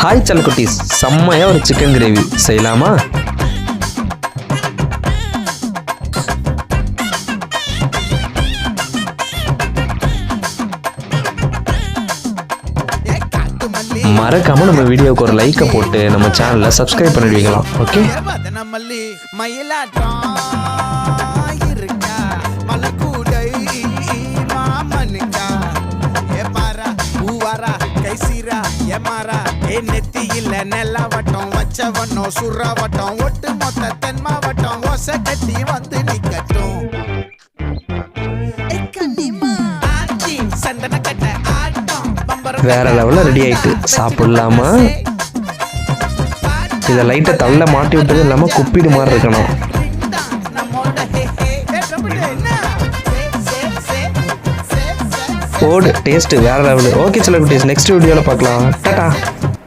Hi செல்லக்குட்டீஸ், செம்மையா ஒரு chicken gravy செய்யலாமா? மறக்காம நம்ம வீடியோக்கு ஒரு லைக்கை போட்டு நம்ம சேனலை சப்ஸ்கிரைப் பண்ணிடுவீங்களா? ஓகே. நெத்தியில நெல்லவட்டம் வச்சவனோ சுறவட்டம் ஒட்டு மொத்த தென் மாவட்டம் ஒச கட்டி வந்து நிக்கட்டும். வேற லெவலில் ரெடி ஆயிட்டு சாப்பிடலாமா? இதை லைட்டை தள்ள மாட்டி விட்டதும் இல்லாமல் குப்பிடு மாதிரி இருக்கணும். ஓடு டேஸ்ட் வேற லெவலு. ஓகே செல்லக்குட்டீஸ், நெக்ஸ்ட் வீடியோவில் பார்க்கலாம். டாடா.